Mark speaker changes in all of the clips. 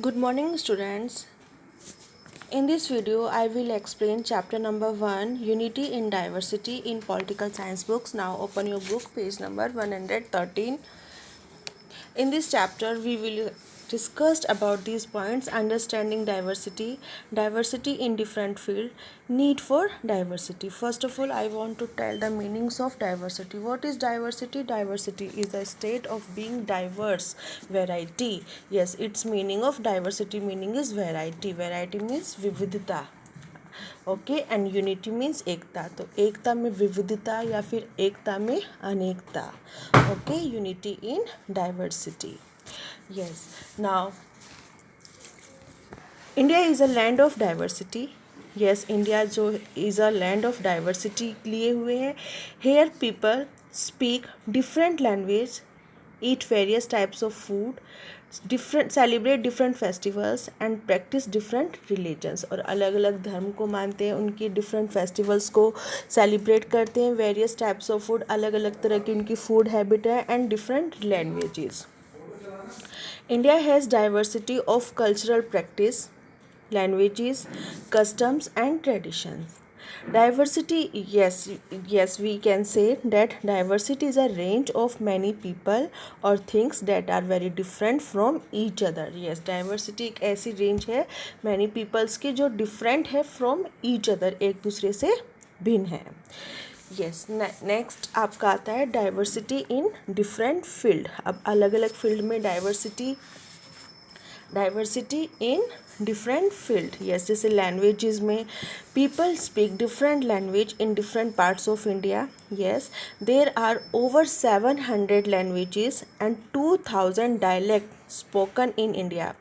Speaker 1: Good morning, students. In this video, I will explain chapter number 1, Unity in Diversity in Political Science books. Now open your book, page number 113. In this chapter, we will discuss about these points: understanding diversity, diversity in different field, need for diversity. First of all, I want to tell the meanings of diversity. What is diversity? Diversity is a state of being diverse, variety. Yes, its meaning of diversity meaning is variety. Variety means vividita. Okay and unity means एकता, तो एकता में विविधता या फिर एकता में अनेकता. Okay, unity in diversity. Yes, now India is a land of diversity. Yes, India जो is a land of diversity लिए हुए है. Here people speak different language, eat various types of food, celebrate different festivals and practice different religions. और अलग अलग धर्म को मानते हैं, उनकी different festivals को celebrate करते हैं, various types of food, अलग अलग तरह की उनकी food habit है, and different languages. India has diversity of cultural practice, languages, customs and traditions. Diversity, yes, we can say that diversity is a range of many people or things that are very different from each other. Yes, diversity एक ऐसी range है many peoples की जो different है from each other, एक दूसरे से भिन्न है. यस, नेक्स्ट आपका आता है डाइवर्सिटी इन डिफरेंट फील्ड. अब अलग अलग फील्ड में diversity in different field. Yes, जैसे लैंग्वेजेस में people speak different language in different parts of India. Yes, there are over 700 languages and 2000 dialect spoken in India.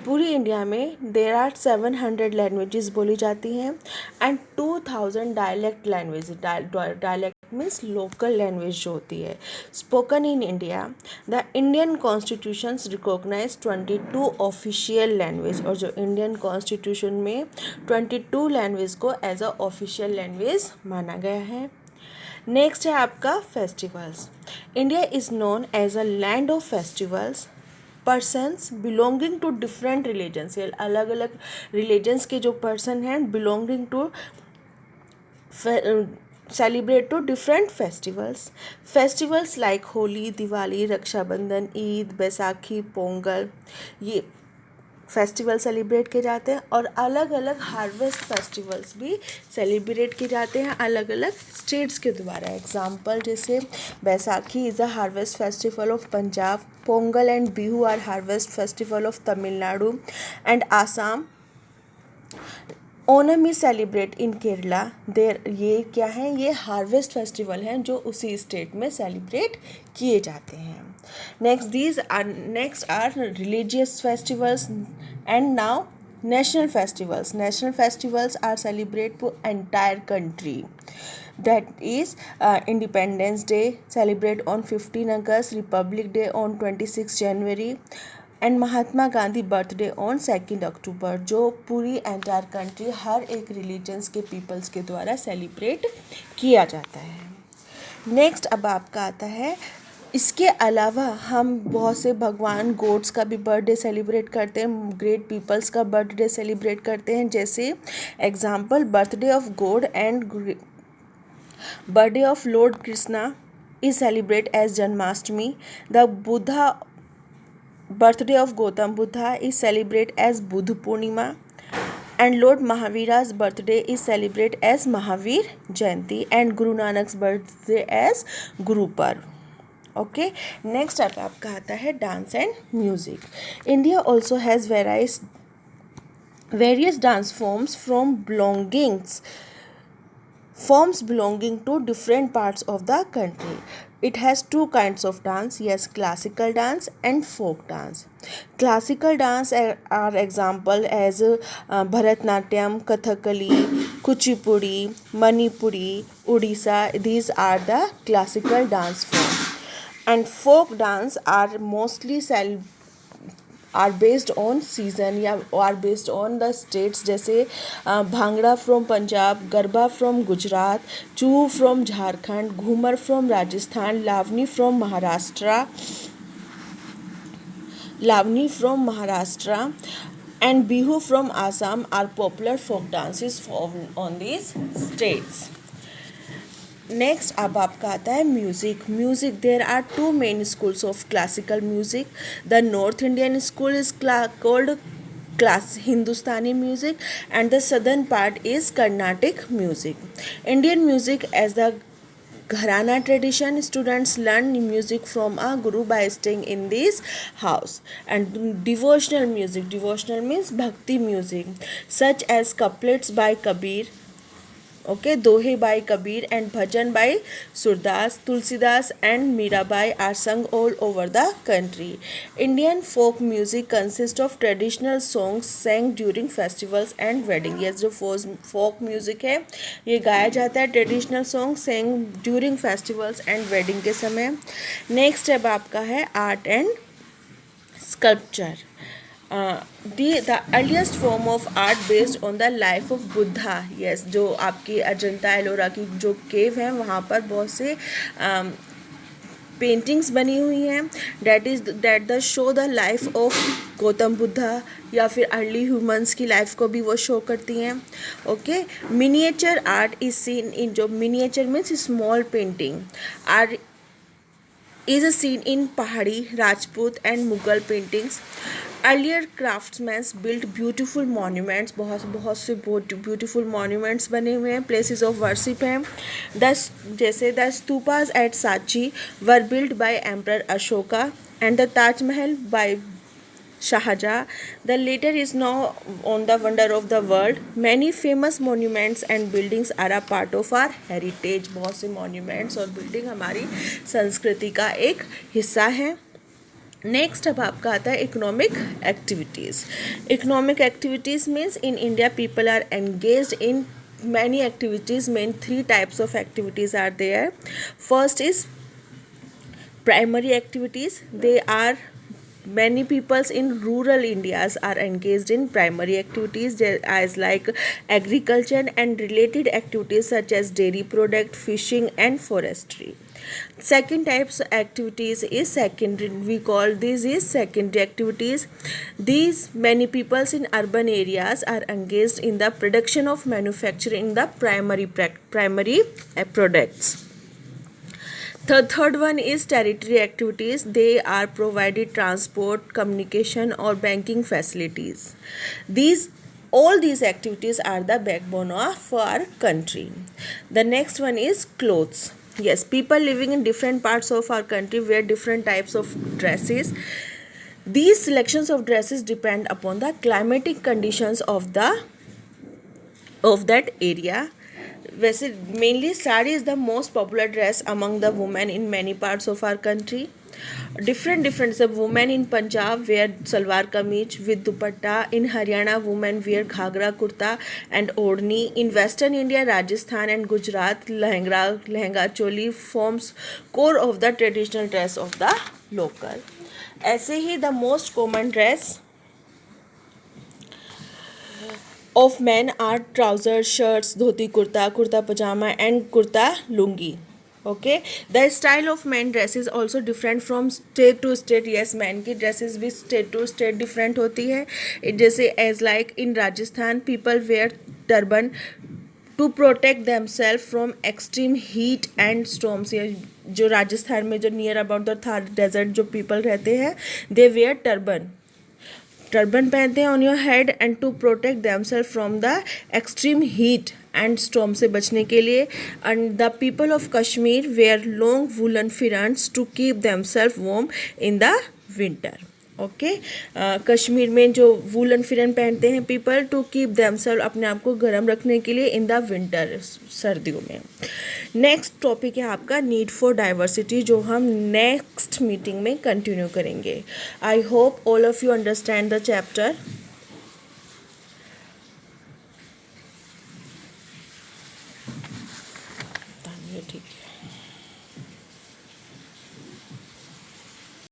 Speaker 1: पूरी इंडिया में there are 700 languages बोली जाती हैं and 2000 dialect language. Dialect means local language जो होती है, spoken in India. The Indian constitution recognise 22 official language, और जो इंडियन कॉन्स्टिट्यूशन में 22 लैंग्वेज को एज अ ऑफिशियल लैंग्वेज माना गया है. नेक्स्ट है आपका festivals. India is known as a land of festivals. Persons belonging to different religions, ये अलग अलग रिलीजन्स के जो पर्सन हैं belonging to celebrate to different festivals like Holi, Diwali, Rakshabandhan, Eid, Baisakhi, Pongal, ये फेस्टिवल सेलिब्रेट किए जाते हैं. और अलग अलग हार्वेस्ट फेस्टिवल्स भी सेलिब्रेट किए जाते हैं अलग अलग स्टेट्स के द्वारा. एग्जाम्पल जैसे Baisakhi is a harvest festival of Punjab, Pongal and Bihu are harvest festival of Tamil Nadu and Assam. Onam is celebrate in Kerala. There ये क्या है, ये हार्वेस्ट फेस्टिवल हैं जो उसी स्टेट में सेलिब्रेट किए जाते हैं. Next are religious festivals and now national festivals. National festivals are celebrate to entire country. That is Independence Day celebrate on 15 August, Republic Day on 26 January and Mahatma Gandhi birthday on 2 अक्टूबर, जो पूरी entire country हर एक religions के peoples के द्वारा celebrate किया जाता है. Next अब आपका आता है, इसके अलावा हम बहुत से भगवान गॉड्स का भी बर्थडे सेलिब्रेट करते हैं, ग्रेट पीपल्स का बर्थडे सेलिब्रेट करते हैं. जैसे example birthday of god and birthday of lord Krishna is celebrate as Janmashtami. The Buddha birthday of Gautam Buddha is celebrated as Buddha Purnima, and Lord Mahavira's birthday is celebrated as Mahavir Jayanti, and Guru Nanak's birthday as Guru Parv. Okay, next up आपका आता है dance and music. India also has various dance forms belonging to different parts of the country. It has two kinds of dance, yes, classical dance and folk dance. Classical dance are example as Bharatnatyam, Kathakali, Kuchipudi, Manipuri, Odisha. These are the classical dance form. And folk dance are mostly are based on season या are based on the states. जैसे Bhangra from Punjab, Garba from Gujarat, Chhau from Jharkhand, Ghoomar from Rajasthan, Lavani from Maharashtra, Lavani from Maharashtra, and Bihu from Assam are popular folk dances on these states. Next अब आपका आता है music there are two main schools of classical music the north Indian school is called class Hindustani music and the southern part is Carnatic music Indian music as the Gharana tradition, students learn music from a guru by staying in this house. And devotional means bhakti music, such as couplets by Kabir, okay, dohe by Kabir and bhajan by Surdas, Tulsidas and Mirabai are sung all over the country. Indian folk music consists of traditional songs sang during festivals and wedding. yes, जो folk music है ये गाया जाता है traditional song sang during festivals and wedding के समय. Next अब आपका है art and sculpture. The earliest form of art based on the life of Buddha. yes, जो आपकी अजंता एलोरा की जो केव है वहाँ पर बहुत से पेंटिंग्स बनी हुई हैं that the show the life of Gautam Buddha या फिर अर्ली ह्यूमंस की लाइफ को भी वो शो करती हैं. Okay, miniature art is seen in जो miniature means small painting are is seen in Pahari, Rajput and Mughal paintings. Earlier craftsmen built beautiful monuments. बहुत से beautiful monuments बने हुए हैं. Places of worship हैं. जैसे the stupas at Sanchi were built by Emperor Ashoka and the Taj Mahal by Shahjahan. The latter is now on the wonder of the world. Many famous monuments and buildings are a part of our heritage. बहुत से monuments और building हमारी संस्कृति का एक हिस्सा है. Next अब आपका आता है economic activities. Economic activities means in India people are engaged in many activities. Main three types of activities are there. First is primary activities. They are many peoples in rural Indias are engaged in primary activities as like agriculture and related activities such as dairy product, fishing and forestry. Second types of activities is secondary. We call this is secondary activities. These many peoples in urban areas are engaged in the production of manufacturing the primary products. The third one is territory activities. They are provided transport, communication or banking facilities. All these activities are the backbone of our country. The next one is clothes. Yes, people living in different parts of our country wear different types of dresses. These selections of dresses depend upon the climatic conditions of that area. वैसे mainly sari is the most popular dress among the women in many parts of our country. different सब women in Punjab wear salwar kameez with dupatta. In Haryana women wear ghagra kurta and odhni. In western India Rajasthan and Gujarat lehenga choli forms core of the traditional dress of the local. ऐसे ही the most common dress of men are trousers, shirts, dhoti kurta, kurta pajama and kurta lungi. Okay, the style of men dress is also different from state to state. yes, men की dresses भी state to state different होती है. जैसे as like in Rajasthan people wear turban to protect themselves from extreme heat and storms. जो राजस्थान में जो near about the Thar desert जो people रहते हैं they wear टर्बन पहनते हैं on your head and to protect themselves from the extreme heat and storm से बचने के लिए. And the people of Kashmir wear long woollen pherans to keep themselves warm in the winter. Okay, Kashmir में जो woollen फिरन पहनते हैं पीपल टू कीप देमसेल्फ अपने आप को गर्म रखने के लिए इन द विंटर सर्दियों में. नेक्स्ट टॉपिक है आपका नीड फॉर डाइवर्सिटी जो हम नेक्स्ट मीटिंग में कंटिन्यू करेंगे. I hope all of you understand the chapter. ठीक है.